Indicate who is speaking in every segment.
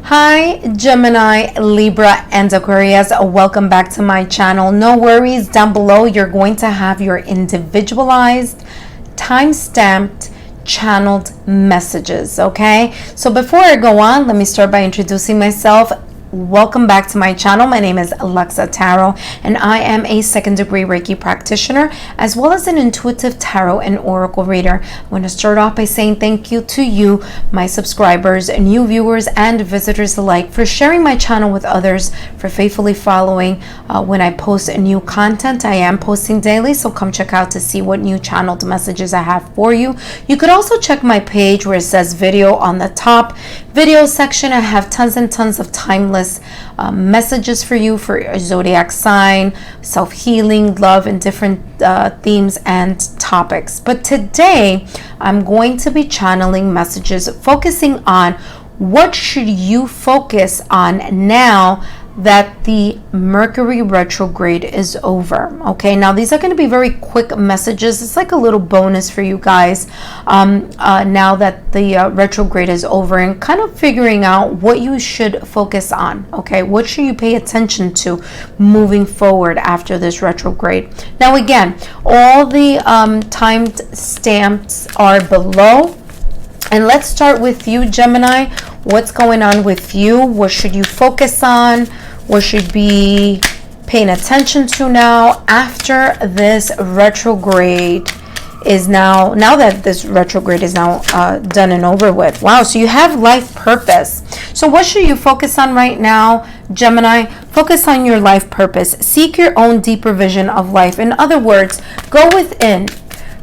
Speaker 1: Hi Gemini, Libra, and Aquarius. Welcome back to my channel. No worries, down below you're going to have your individualized, time-stamped, channeled messages. Okay, so before I go on, let me start by introducing myself. Welcome back to my channel. My name is Alexa Tarot, and I am a second-degree Reiki practitioner as well as an intuitive tarot and oracle reader. I want to start off by saying thank you to you, my subscribers, new viewers, and visitors alike, for sharing my channel with others, for faithfully following when I post new content. I am posting daily, so come check out to see what new channeled messages I have for you. You could also check my page where it says video on the top video section. I have tons and tons of timeless messages for you for your zodiac sign, self-healing, love, and different themes and topics. But today I'm going to be channeling messages focusing on what should you focus on now that the Mercury retrograde is over. Okay, now these are going to be very quick messages. It's like a little bonus for you guys now that the retrograde is over, and kind of figuring out what you should focus on. Okay, what should you pay attention to moving forward after this retrograde? Now again, all the timed stamps are below. And let's start with you, Gemini. What's going on with you? What should you focus on? What should be paying attention to now after this retrograde is now that this retrograde is now done and over with? Wow, so you have life purpose. So what should you focus on right now, Gemini? Focus on your life purpose. Seek your own deeper vision of life. In other words, go within,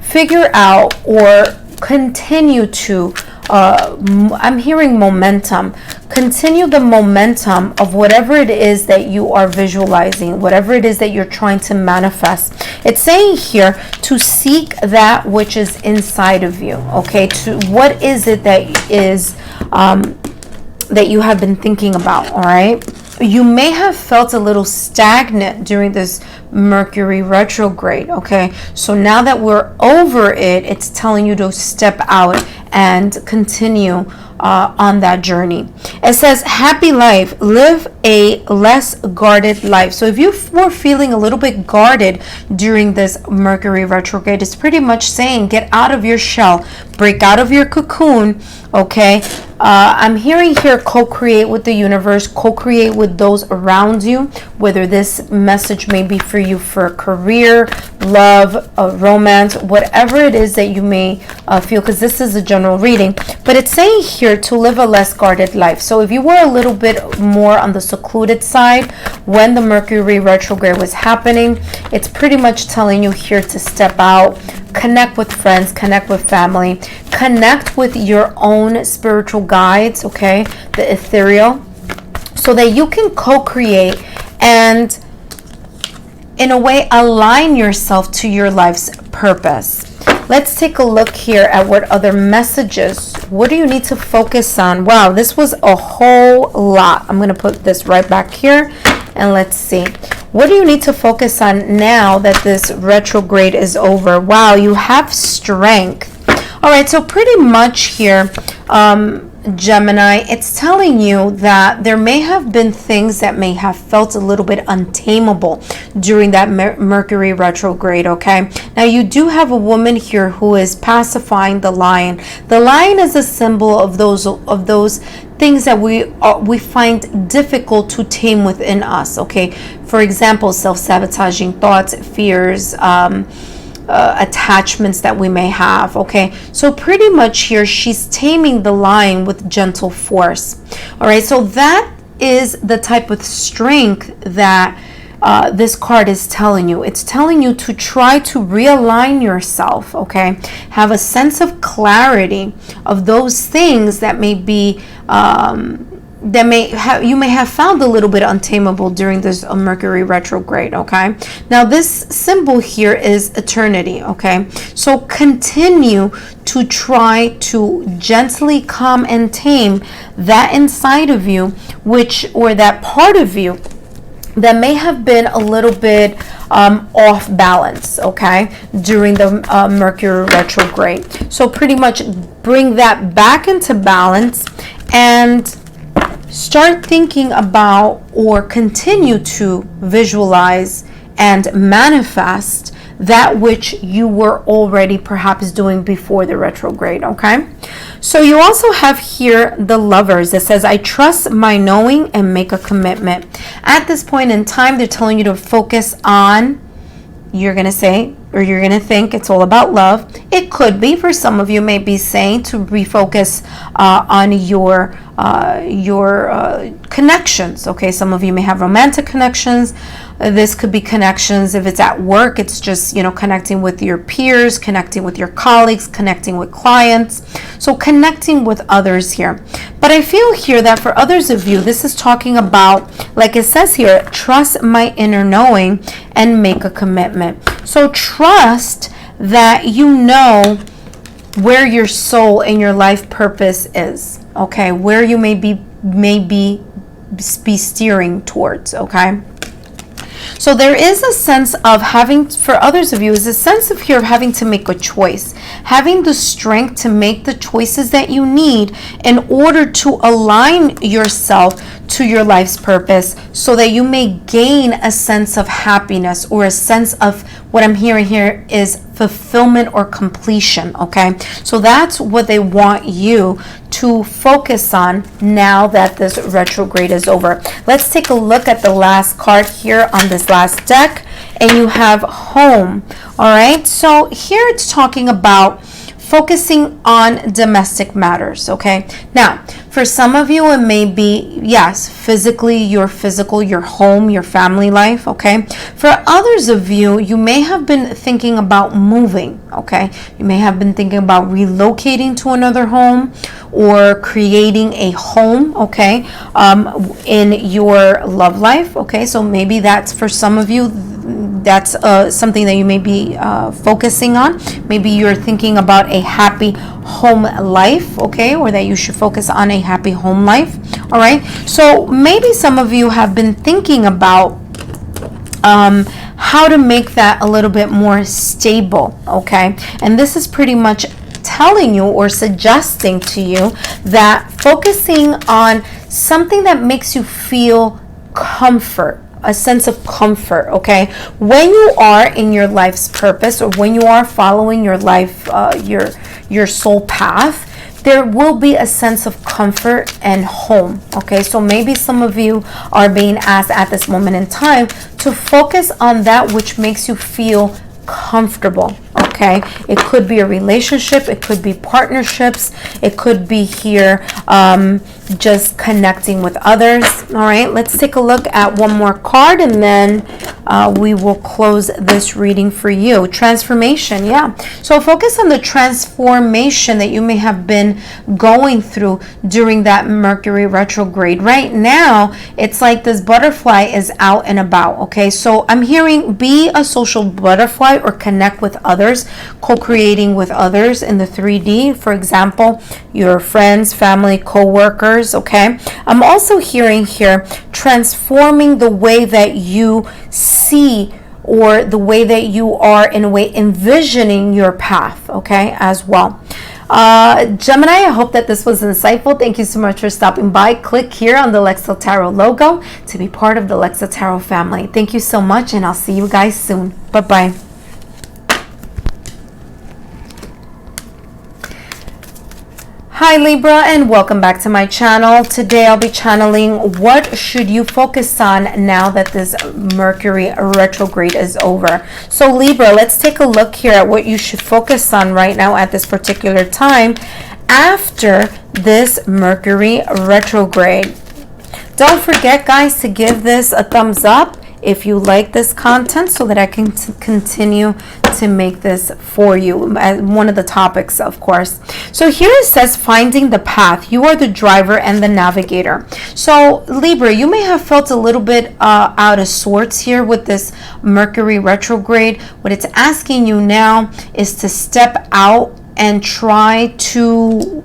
Speaker 1: figure out, or continue to I'm hearing momentum. Continue the momentum of whatever it is that you are visualizing, whatever it is that you're trying to manifest. It's saying here to seek that which is inside of you. Okay, to what is it that is that you have been thinking about? All right, you may have felt a little stagnant during this Mercury retrograde. Okay, so now that we're over it, it's telling you to step out and continue on that journey. It says, happy life, live a less guarded life. So if you were feeling a little bit guarded during this Mercury retrograde, it's pretty much saying get out of your shell, break out of your cocoon. Okay, I'm hearing here co-create with the universe, co-create with those around you, whether this message may be for you for career, love, romance, whatever it is that you may feel, because this is a general reading. But it's saying here to live a less guarded life. So if you were a little bit more on the secluded side when the Mercury retrograde was happening, it's pretty much telling you here to step out, connect with friends, connect with family, connect with your own spiritual guides, okay, the ethereal, so that you can co-create and in a way align yourself to your life's purpose. Let's take a look here at what other messages, what do you need to focus on? Wow, this was a whole lot. I'm going to put this right back here and let's see. What do you need to focus on now that this retrograde is over? Wow, you have strength. All right, so pretty much here, Gemini, it's telling you that there may have been things that may have felt a little bit untamable during that Mercury retrograde. Okay, now you do have a woman here who is pacifying the lion. The lion is a symbol of those things that we find difficult to tame within us. Okay, for example, self-sabotaging thoughts, fears, attachments that we may have. Okay, so pretty much here she's taming the lion with gentle force. All right, so that is the type of strength that this card is telling you. It's telling you to try to realign yourself. Okay, have a sense of clarity of those things that may be that you may have found a little bit untamable during this Mercury retrograde. Okay, now this symbol here is eternity. Okay, so continue to try to gently calm and tame that inside of you, or that part of you that may have been a little bit off balance, okay, during the Mercury retrograde. So pretty much bring that back into balance and start thinking about or continue to visualize and manifest that which you were already perhaps doing before the retrograde, okay? So you also have here the Lovers that says, I trust my knowing and make a commitment. At this point in time, they're telling you to focus on, you're going to say, or you're going to think it's all about love. It could be, for some of you, may be saying to refocus on your connections. Okay, some of you may have romantic connections. This could be connections. If it's at work, it's just, connecting with your peers, connecting with your colleagues, connecting with clients. So connecting with others here. But I feel here that for others of you, this is talking about, like it says here, trust my inner knowing and make a commitment. So trust that you know where your soul and your life purpose is, okay? Where you may be steering towards, okay? So there is a sense of having, for others of you, is a sense of here of having to make a choice, having the strength to make the choices that you need in order to align yourself to your life's purpose, so that you may gain a sense of happiness, or a sense of, what I'm hearing here is fulfillment or completion, okay? So that's what they want you to focus on now that this retrograde is over. Let's take a look at the last card here on this last deck, and you have Home. All right, so here it's talking about focusing on domestic matters, okay? Now, for some of you, it may be, yes, physically, your home, your family life, okay? For others of you, you may have been thinking about moving, okay? You may have been thinking about relocating to another home or creating a home, okay, in your love life, okay? So maybe that's, for some of you, that's something that you may be focusing on. Maybe you're thinking about a happy home life, okay, or that you should focus on a happy home life. All right, so maybe some of you have been thinking about how to make that a little bit more stable, okay? And this is pretty much telling you or suggesting to you that focusing on something that makes you feel comfort, a sense of comfort, okay? When you are in your life's purpose, or when you are following your life, your soul path, there will be a sense of comfort and home, okay? So maybe some of you are being asked at this moment in time to focus on that which makes you feel comfortable, okay? It could be a relationship, it could be partnerships, it could be here just connecting with others. All right, let's take a look at one more card, and then we will close this reading for you. Transformation, yeah. So focus on the transformation that you may have been going through during that Mercury retrograde. Right now, it's like this butterfly is out and about, okay? So I'm hearing be a social butterfly, or connect with others, co-creating with others in the 3D. For example, your friends, family, co-workers, okay? I'm also hearing here transforming the way that you see, or the way that you are, in a way, envisioning your path, okay, as well. Gemini, I hope that this was insightful. Thank you so much for stopping by. Click here on the Lexel Tarot logo to be part of the Lexel Tarot family. Thank you so much, and I'll see you guys soon. Bye-bye. Hi Libra, and welcome back to my channel. Today I'll be channeling what should you focus on now that this Mercury retrograde is over. So Libra, let's take a look here at what you should focus on right now at this particular time after this Mercury retrograde. Don't forget, guys, to give this a thumbs up if you like this content, so that I can continue to make this for you as one of the topics, of course. So here it says finding the path. You are the driver and the navigator. So Libra, you may have felt a little bit out of sorts here with this Mercury retrograde. What it's asking you now is to step out and try to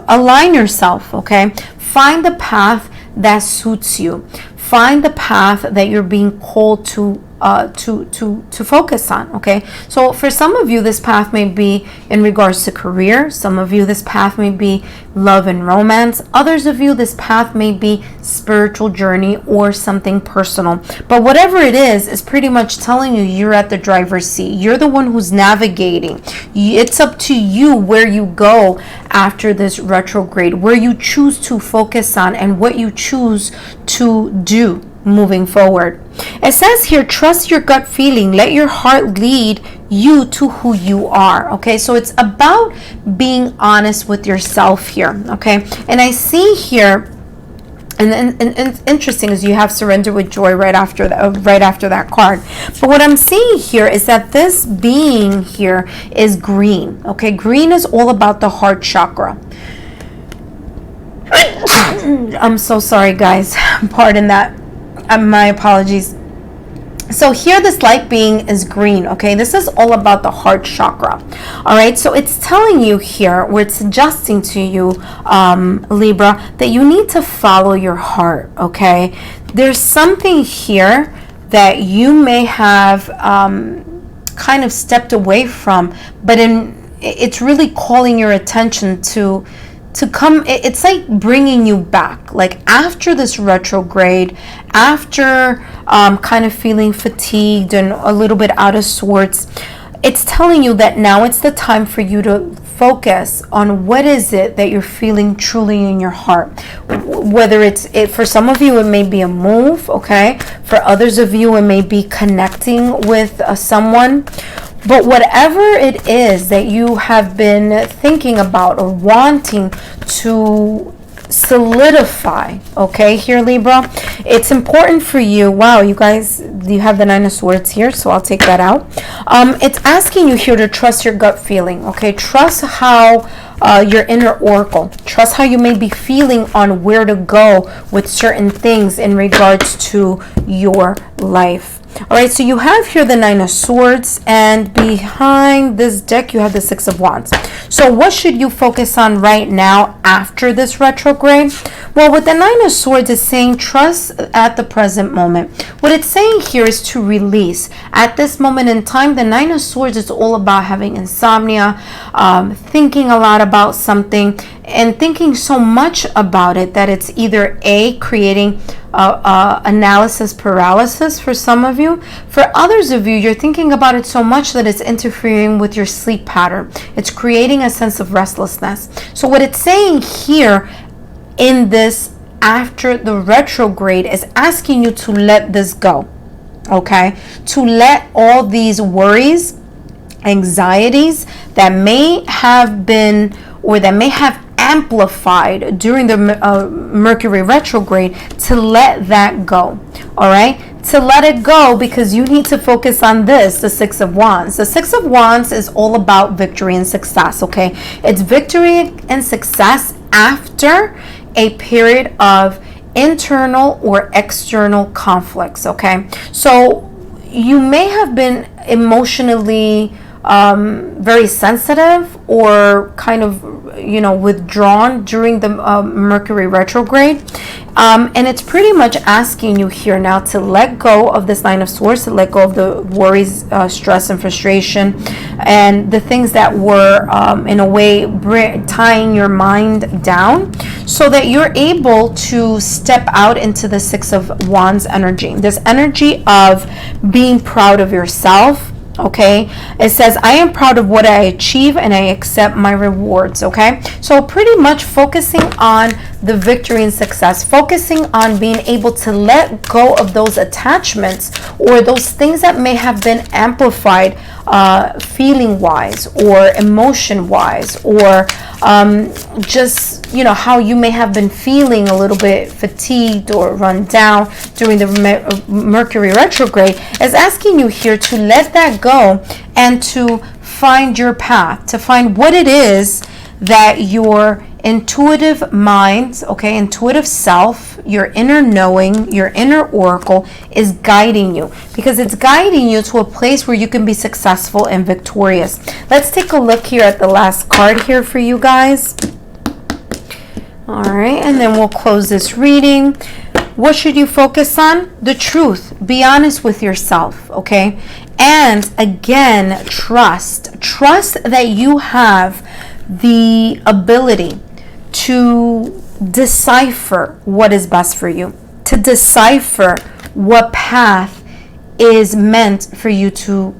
Speaker 1: align yourself, okay? Find the path that suits you. Find the path that you're being called to to focus on. Okay, so for some of you, this path may be in regards to career. Some of you, this path may be love and romance. Others of you, this path may be spiritual journey or something personal. But whatever it is pretty much telling you you're at the driver's seat. You're the one who's navigating. It's up to you where you go after this retrograde, where you choose to focus on and what you choose to do moving forward. It says here, trust your gut feeling. Let your heart lead you to who you are. Okay, so it's about being honest with yourself here. Okay, and I see here, and interesting is you have surrender with joy right after that card. But what I'm seeing here is that this being here is green. Okay, green is all about the heart chakra. I'm so sorry, guys. Pardon that. My apologies. So here this light being is green. Okay, this is all about the heart chakra. All right, so it's telling you here, where it's suggesting to you, Libra, that you need to follow your heart. Okay, there's something here that you may have kind of stepped away from, but it's really calling your attention to come. It's like bringing you back, like after this retrograde, after kind of feeling fatigued and a little bit out of sorts. It's telling you that now it's the time for you to focus on what is it that you're feeling truly in your heart. Whether it's for some of you, it may be a move. Okay, for others of you, it may be connecting with someone. But whatever it is that you have been thinking about or wanting to solidify, okay, here, Libra, it's important for you. Wow, you guys, you have the Nine of Swords here, so I'll take that out. It's asking you here to trust your gut feeling, okay? Trust how your inner oracle. Trust how you may be feeling on where to go with certain things in regards to your life. All right, so you have here the Nine of Swords, and behind this deck you have the Six of Wands. So what should you focus on right now after this retrograde? Well, with the Nine of Swords, it's saying trust at the present moment. What it's saying here is to release. At this moment in time, the Nine of Swords is all about having insomnia, thinking a lot about something, and thinking so much about it that it's either A, creating analysis paralysis for some of you. For others of you, you're thinking about it so much that it's interfering with your sleep pattern. It's creating a sense of restlessness. So what it's saying here in this after the retrograde is asking you to let this go. Okay, to let all these worries, anxieties that may have been or that may have amplified during the Mercury retrograde, to let that go. All right, to let it go, because you need to focus on this, the Six of Wands. The Six of Wands is all about victory and success. Okay, it's victory and success after a period of internal or external conflicts. Okay, so you may have been emotionally very sensitive or kind of, withdrawn during the Mercury retrograde, and it's pretty much asking you here now to let go of this Nine of Swords, to let go of the worries, stress and frustration, and the things that were in a way tying your mind down, so that you're able to step out into the Six of Wands energy, this energy of being proud of yourself. Okay, it says, I am proud of what I achieve and I accept my rewards. Okay, so pretty much focusing on the victory and success, focusing on being able to let go of those attachments or those things that may have been amplified feeling wise or emotion wise, or just how you may have been feeling a little bit fatigued or run down during the Mercury retrograde, is asking you here to let that go and to find your path, to find what it is that your intuitive mind, okay, intuitive self, your inner knowing, your inner oracle is guiding you, because it's guiding you to a place where you can be successful and victorious. Let's take a look here at the last card here for you guys. All right, and then we'll close this reading. What should you focus on? The truth. Be honest with yourself, okay? And again, trust. Trust that you have the ability to decipher what is best for you, to decipher what path is meant for you to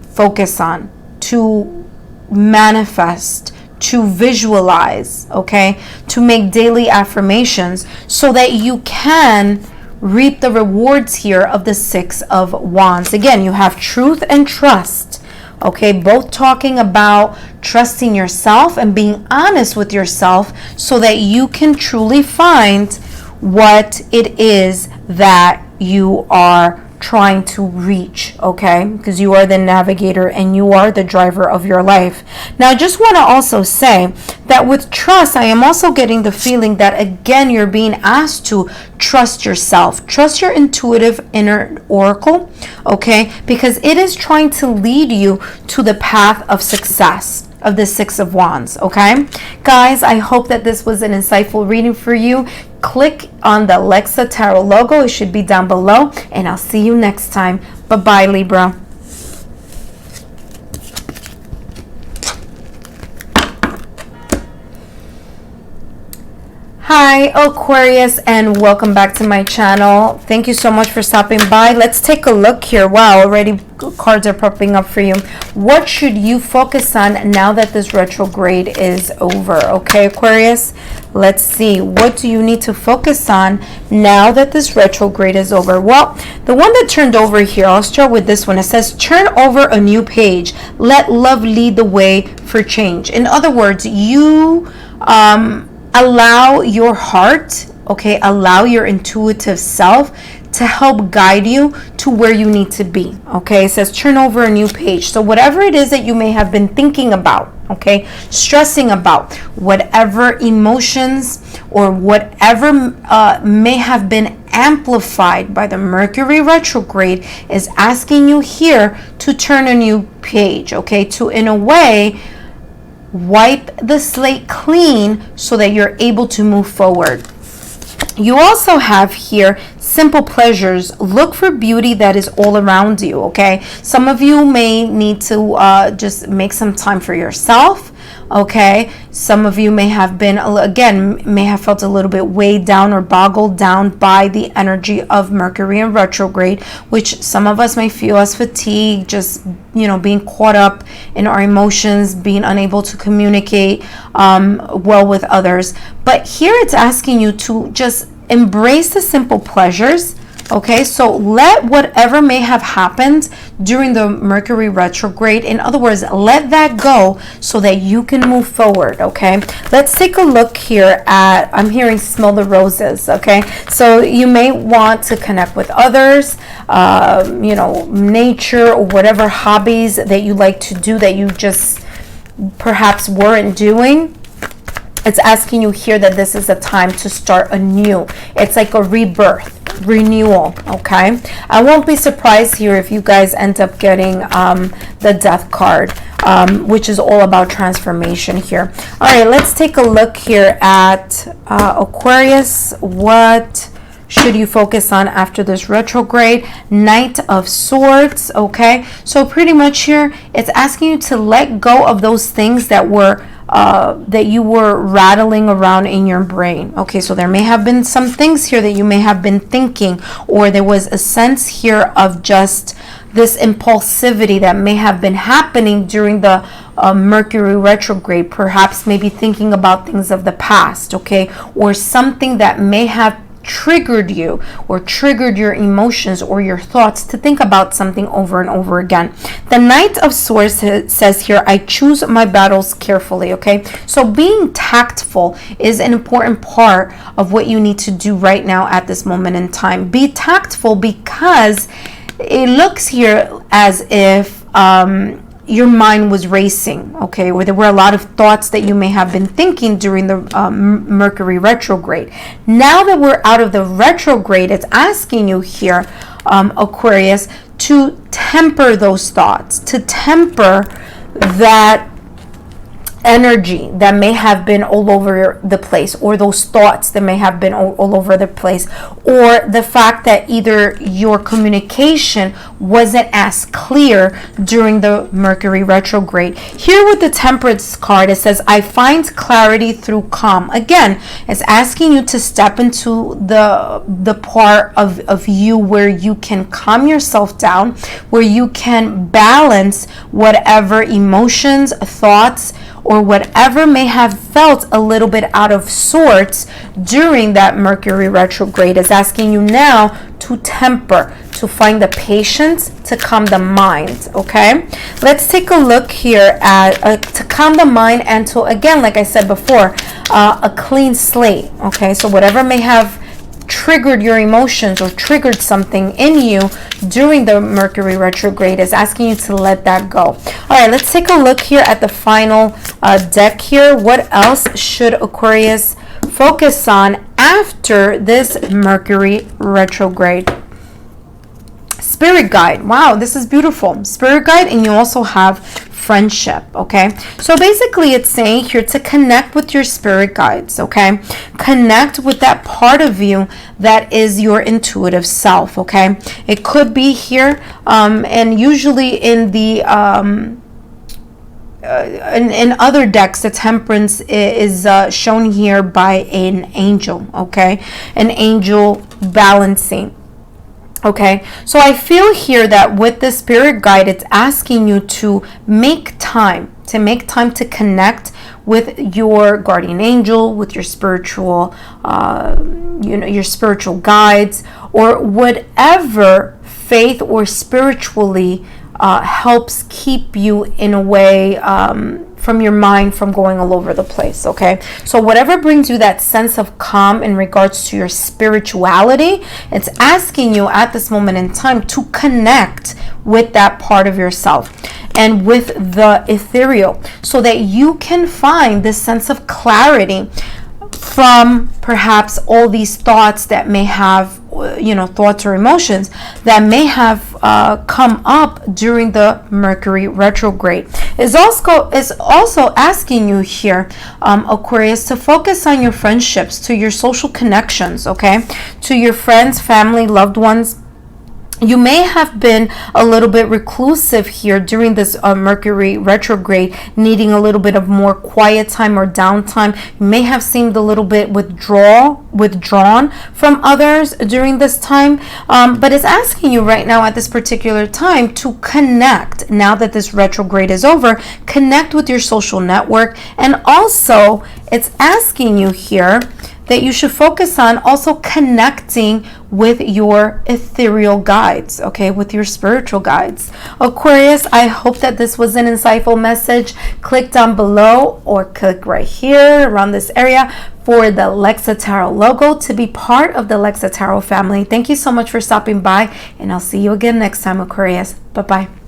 Speaker 1: focus on, to manifest, to visualize, okay, to make daily affirmations so that you can reap the rewards here of the Six of Wands. Again, you have truth and trust, okay, both talking about trusting yourself and being honest with yourself so that you can truly find what it is that you are trying to reach, okay? Because you are the navigator and you are the driver of your life. Now, I just want to also say that with trust, I am also getting the feeling that, again, you're being asked to trust yourself. Trust your intuitive inner oracle, okay? Because it is trying to lead you to the path of success of the Six of Wands, okay? Guys, I hope that this was an insightful reading for you. Click on the Alexa Tarot logo. It should be down below. And I'll see you next time. Bye-bye, Libra. Hi, Aquarius, and welcome back to my channel. Thank you so much for stopping by. Let's take a look here. Wow, already cards are popping up for you. What should you focus on now that this retrograde is over? Okay, Aquarius, let's see. What do you need to focus on now that this retrograde is over? Well, the one that turned over here, I'll start with this one. It says, turn over a new page. Let love lead the way for change. In other words, you allow your heart, okay, allow your intuitive self to help guide you to where you need to be, okay? It says turn over a new page. So whatever it is that you may have been thinking about, okay, stressing about, whatever emotions or whatever may have been amplified by the Mercury retrograde is asking you here to turn a new page, okay, to, in a way, wipe the slate clean so that you're able to move forward. You also have here simple pleasures. Look for beauty that is all around you, okay? Some of you may need to just make some time for yourself, okay? Some of you may have been, again, may have felt a little bit weighed down or boggled down by the energy of Mercury in retrograde, which some of us may feel as fatigue, just, you know, being caught up in our emotions, being unable to communicate well with others. But here it's asking you to just embrace the simple pleasures, okay? So let whatever may have happened during the Mercury retrograde, in other words, let that go so that you can move forward, okay? Let's take a look here at, I'm hearing smell the roses, okay? So you may want to connect with others, you know, nature, or whatever hobbies that you like to do that you just perhaps weren't doing. It's asking you here that this is a time to start anew. It's like a rebirth, renewal, okay? I won't be surprised here if you guys end up getting the Death card, which is all about transformation here. All right, let's take a look here at Aquarius. What should you focus on after this retrograde? Knight of Swords, okay? So pretty much here, it's asking you to let go of those things that were that you were rattling around in your brain. Okay, so there may have been some things here that you may have been thinking, or there was a sense here of just this impulsivity that may have been happening during the Mercury retrograde, perhaps maybe thinking about things of the past, okay, or something that may have triggered you or triggered your emotions or your thoughts to think about something over and over again. The Knight of Swords says here, I choose my battles carefully, okay? So being tactful is an important part of what you need to do right now at this moment in time. Be tactful because it looks here as if your mind was racing, okay, where there were a lot of thoughts that you may have been thinking during the Mercury retrograde. Now that we're out of the retrograde, it's asking you here, Aquarius, to temper those thoughts, to temper that energy that may have been all over the place, or those thoughts that may have been all over the place, or the fact that either your communication wasn't as clear during the Mercury retrograde. Here with the Temperance card, it says, I find clarity through calm. Again, it's asking you to step into the part of you where you can calm yourself down, where you can balance whatever emotions, thoughts, or whatever may have felt a little bit out of sorts during that Mercury retrograde. Is asking you now to temper, to find the patience, to calm the mind. Okay, let's take a look here at to calm the mind and to, again, like I said before, a clean slate. Okay, so whatever may have triggered your emotions or triggered something in you during the Mercury retrograde is asking you to let that go. All right, let's take a look here at the final deck here. What else should Aquarius focus on after this Mercury retrograde? Spirit guide. Wow, this is beautiful. Spirit guide, and you also have friendship. Okay, so basically it's saying here to connect with your spirit guides. Okay, connect with that part of you that is your intuitive self. Okay, it could be here and usually in the in other decks, the Temperance is shown here by an angel. Okay, an angel balancing. Okay, so I feel here that with the spirit guide, it's asking you to make time to connect with your guardian angel, with your spiritual, your spiritual guides, or whatever faith or spiritually helps keep you in a way from your mind from going all over the place. Okay, so whatever brings you that sense of calm in regards to your spirituality, it's asking you at this moment in time to connect with that part of yourself and with the ethereal, so that you can find this sense of clarity from perhaps all these thoughts that may have, thoughts or emotions that may have come up during the Mercury retrograde. Is also asking you here, Aquarius, to focus on your friendships, to your social connections, okay, to your friends, family, loved ones. You may have been a little bit reclusive here during this Mercury retrograde, needing a little bit of more quiet time or downtime. You may have seemed a little bit withdrawn from others during this time, but it's asking you right now at this particular time to connect. Now that this retrograde is over, connect with your social network, and also it's asking you here that you should focus on also connecting with your ethereal guides, okay, with your spiritual guides. Aquarius, I hope that this was an insightful message. Click down below or click right here around this area for the Lexa Tarot logo to be part of the Lexa Tarot family. Thank you so much for stopping by, and I'll see you again next time, Aquarius. Bye-bye.